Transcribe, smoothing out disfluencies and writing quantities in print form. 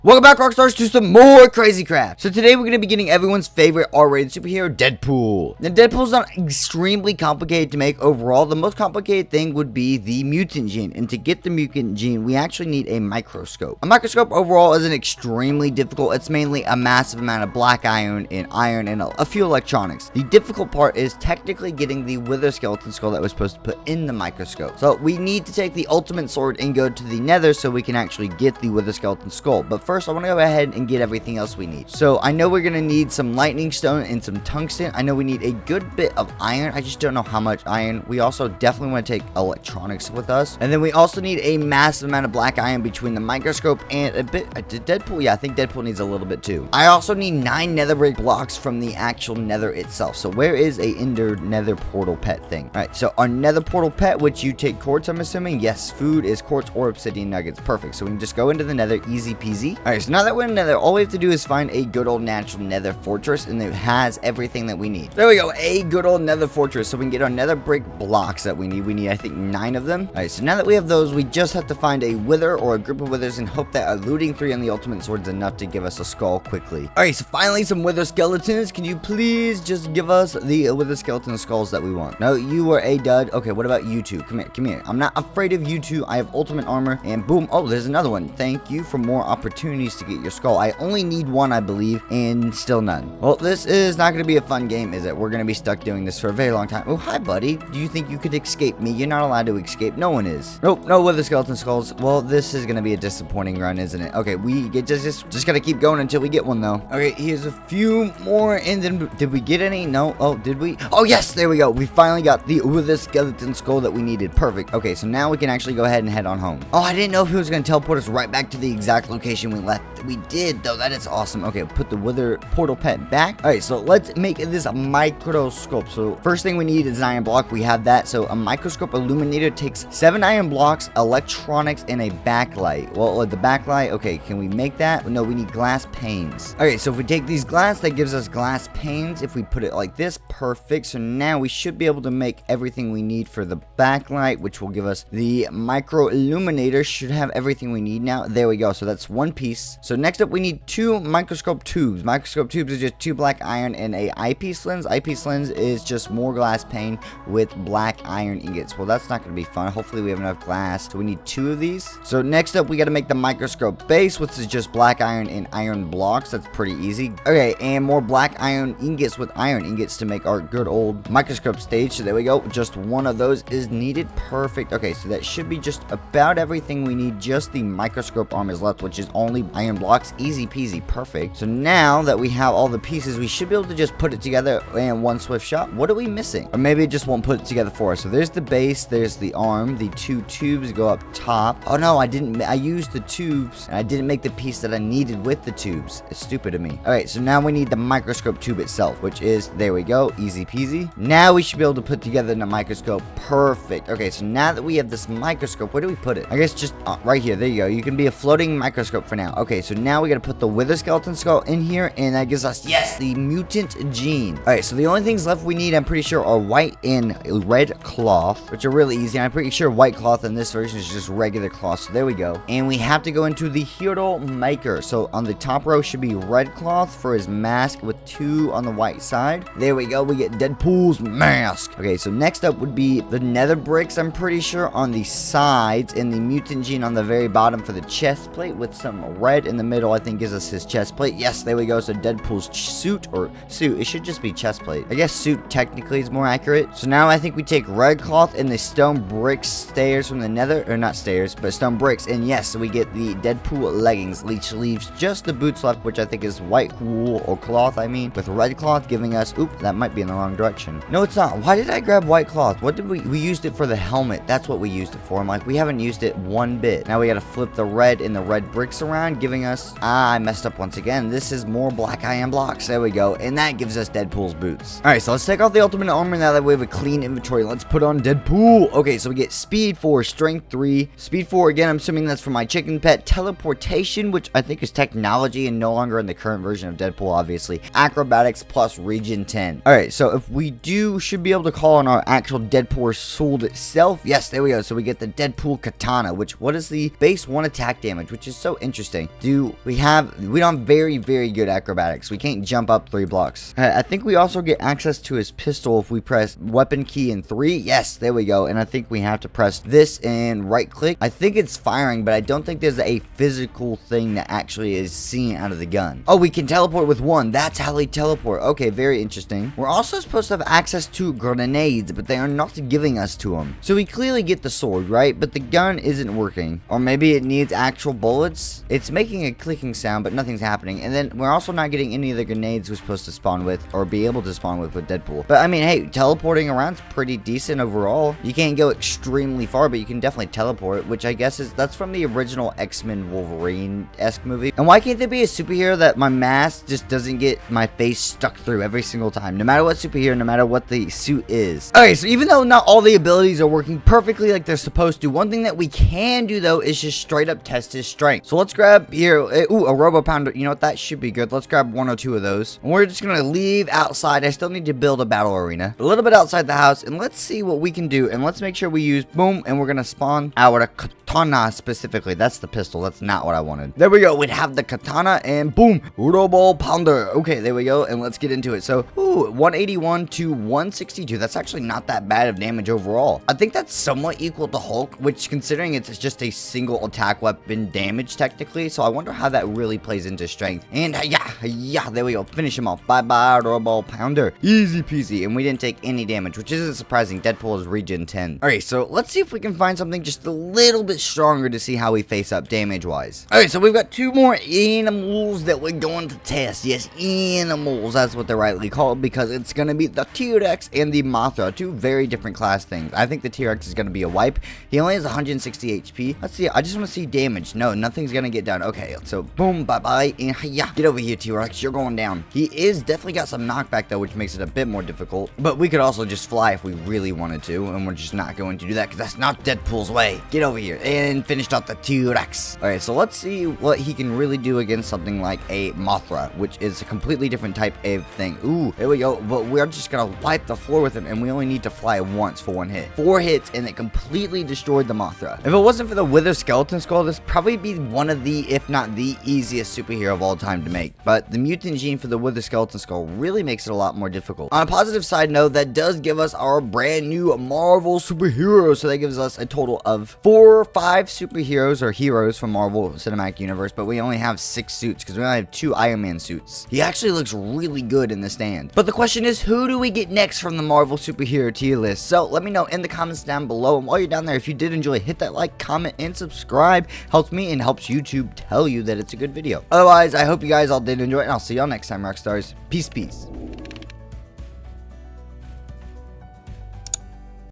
Welcome back, Rockstars, to some more crazy crap. So today we're going to be getting everyone's favorite R-rated superhero, Deadpool. Now, Deadpool's not extremely complicated to make overall. The most complicated thing would be the mutant gene. And to get the mutant gene, we actually need a microscope. A microscope overall isn't extremely difficult. It's mainly a massive amount of black iron and a few electronics. The difficult part is technically getting the wither skeleton skull that was supposed to put in the microscope. So we need to take the ultimate sword and go to the nether so we can actually get the wither skeleton skull. But first, I want to go ahead and get everything else we need. So I know we're going to need some lightning stone and some tungsten. I know we need a good bit of iron. I just don't know how much iron. We also definitely want to take electronics with us. And then we also need a massive amount of black iron between the microscope and a bit. Did Deadpool? Yeah, I think Deadpool needs a little bit too. I also need 9 nether brick blocks from the actual nether itself. So where is a nether portal pet thing? All right, so our nether portal pet, which you take quartz, I'm assuming. Yes, food is quartz or obsidian nuggets. Perfect. So we can just go into the nether, easy peasy. All right, so now that we're in nether, all we have to do is find a good old natural nether fortress, and it has everything that we need. There we go, a good old nether fortress, so we can get our nether brick blocks that we need. We need, I think, 9 of them. All right, so now that we have those, we just have to find a wither or a group of withers and hope that a looting 3 on the ultimate sword is enough to give us a skull quickly. All right, so finally some wither skeletons. Can you please just give us the wither skeleton skulls that we want? No, you were a dud. Okay, what about you two? Come here, come here. I'm not afraid of you two. I have ultimate armor, and boom. Oh, there's another one. Thank you for more opportunities to get your skull. I only need 1, I believe, and still none. Well, this is not going to be a fun game, is it? We're going to be stuck doing this for a very long time. Oh, hi, buddy. Do you think you could escape me? You're not allowed to escape. No one is. Nope, no wither skeleton skulls. Well, this is going to be a disappointing run, isn't it? Okay, we just got to keep going until we get one, though. Okay, here's a few more, and then did we get any? No. Oh, did we? Oh, yes, there we go. We finally got the wither skeleton skull that we needed. Perfect. Okay, so now we can actually go ahead and head on home. Oh, I didn't know if he was going to teleport us right back to the exact location we left. We did, though. That is awesome. Okay, put the wither portal pet back. All right, so let's make this a microscope. So first thing we need is an iron block. We have that. So a microscope illuminator takes 7 iron blocks, electronics, and a backlight. Well, the backlight, okay, can we make that? No, we need glass panes. All right, so if we take these glass, that gives us glass panes. If we put it like this, perfect. So now we should be able to make everything we need for the backlight, which will give us the micro illuminator. Should have everything we need now. There we go. So that's one piece. So next up, we need 2 microscope tubes. Microscope tubes is just 2 black iron and a eyepiece lens. Eyepiece lens is just more glass pane with black iron ingots. Well, that's not going to be fun. Hopefully we have enough glass. So we need 2 of these. So next up, we got to make the microscope base, which is just black iron and iron blocks. That's pretty easy. Okay, and more black iron ingots with iron ingots to make our good old microscope stage. So there we go. Just 1 of those is needed. Perfect. Okay, so that should be just about everything we need. Just the microscope arm is left, which is only iron blocks. Easy peasy. Perfect. So now that we have all the pieces, we should be able to just put it together in one swift shot. What are we missing? Or maybe it just won't put it together for us. So there's the base, there's the arm, the 2 tubes go up top. Oh no, I used the tubes and I didn't make the piece that I needed with the tubes. It's stupid of me. All right, so now we need the microscope tube itself, which is, there we go, easy peasy. Now we should be able to put together the microscope. Perfect. Okay, so now that we have this microscope, where do we put it? I guess just right here. There you go. You can be a floating microscope for now. Okay, so now we got to put the wither skeleton skull in here, and that gives us, yes, the mutant gene. All right, so the only things left we need, I'm pretty sure, are white and red cloth, which are really easy. I'm pretty sure white cloth in this version is just regular cloth. So there we go. And we have to go into the hero maker. So on the top row should be red cloth for his mask with 2 on the white side. There we go. We get Deadpool's mask. Okay, so next up would be the nether bricks, I'm pretty sure, on the sides, and the mutant gene on the very bottom for the chest plate, with some red in the middle, I think gives us his chest plate. Yes, there we go. So Deadpool's suit, it should just be chest plate. I guess suit technically is more accurate. So now I think we take red cloth and the stone brick stairs from the nether, or not stairs, but stone bricks, and yes, so we get the Deadpool leggings, which leaves just the boots left, which I think is white wool or cloth, I mean, with red cloth giving us, oop, that might be in the wrong direction. No, it's not. Why did I grab white cloth? What did we used it for the helmet. That's what we used it for. I'm like, we haven't used it one bit. Now we got to flip the red and the red bricks around, giving us, I messed up once again. This is more black iron blocks. There we go. And that gives us Deadpool's boots. All right, so let's take off the ultimate armor now that we have a clean inventory. Let's put on Deadpool. Okay, so we get speed 4, strength 3, speed 4 again. I'm assuming that's for my chicken pet. Teleportation, which I think is technology and no longer in the current version of Deadpool, obviously. Acrobatics plus region 10. All right, so if we should be able to call on our actual Deadpool sword itself. Yes, there we go. So we get the Deadpool katana, which, what is the base 1 attack damage, which is so interesting. interesting. We don't have very, very good acrobatics. We can't jump up 3 blocks. I think we also get access to his pistol if we press weapon key in 3. Yes, there we go. And I think we have to press this and right click. I think it's firing, but I don't think there's a physical thing that actually is seen out of the gun. Oh, we can teleport with 1. That's how they teleport. Okay, very interesting. We're also supposed to have access to grenades, but they are not giving us to them. So we clearly get the sword, right? But the gun isn't working. Or maybe it needs actual bullets. It's making a clicking sound, but nothing's happening. And then we're also not getting any of the grenades we're supposed to spawn with, or be able to spawn with Deadpool. But I mean, hey, teleporting around's pretty decent overall. You can't go extremely far, but you can definitely teleport, which I guess that's from the original X-Men Wolverine-esque movie. And why can't there be a superhero that my mask just doesn't get my face stuck through every single time, no matter what superhero, no matter what the suit is? Okay, so even though not all the abilities are working perfectly like they're supposed to, one thing that we can do though is just straight up test his strength. So let's grab here, ooh, a robo pounder. You know what, that should be good. Let's grab 1 or 2 of those, and we're just gonna leave outside. I still need to build a battle arena a little bit outside the house, and let's see what we can do. And let's make sure we use boom, and we're gonna spawn our katana specifically. That's the pistol. That's not what I wanted. There we go. We'd have the katana, and boom, robo pounder. Okay, there we go, and let's get into it. So, ooh, 181 to 162. That's actually not that bad of damage overall. I think that's somewhat equal to Hulk, which, considering it's just a single attack weapon damage technically, so I wonder how that really plays into strength. And yeah, there we go. Finish him off. Bye-bye, robo pounder. Easy peasy, and we didn't take any damage, which isn't surprising. Deadpool is regen 10. Alright, so let's see if we can find something just a little bit stronger to see how we face up damage-wise. Alright, so we've got 2 more animals that we're going to test. Yes, animals. That's what they're rightly called, because it's going to be the T-Rex and the Mothra. 2 very different class things. I think the T-Rex is going to be a wipe. He only has 160 HP. Let's see. I just want to see damage. No, nothing's going to get done. Okay, so boom, bye-bye, and yeah, get over here, T-Rex. You're going down. He is definitely got some knockback, though, which makes it a bit more difficult. But we could also just fly if we really wanted to, and we're just not going to do that, because that's not Deadpool's way. Get over here, and finished off the T-Rex. Alright, so let's see what he can really do against something like a Mothra, which is a completely different type of thing. Ooh, there we go. But we're just gonna wipe the floor with him, and we only need to fly once for 1 hit. 4 hits, and it completely destroyed the Mothra. If it wasn't for the Wither Skeleton Skull, this would probably be one of the, if not the easiest superhero of all time to make. But the Mutant Gene for the Wither Skeleton Skull really makes it a lot more difficult. On a positive side note, that does give us our brand new Marvel superheroes. So that gives us a total of 4 or 5 superheroes or heroes from Marvel Cinematic Universe, but we only have 6 suits because we only have 2 Iron Man suits. He actually looks really good in the stand. But the question is, who do we get next from the Marvel superhero tier list? So let me know in the comments down below. And while you're down there, if you did enjoy, hit that like, comment, and subscribe. Helps me and helps YouTube tell you that it's a good video. Otherwise, I hope you guys all did enjoy it, and I'll see y'all next time, Rockstars. Peace, peace.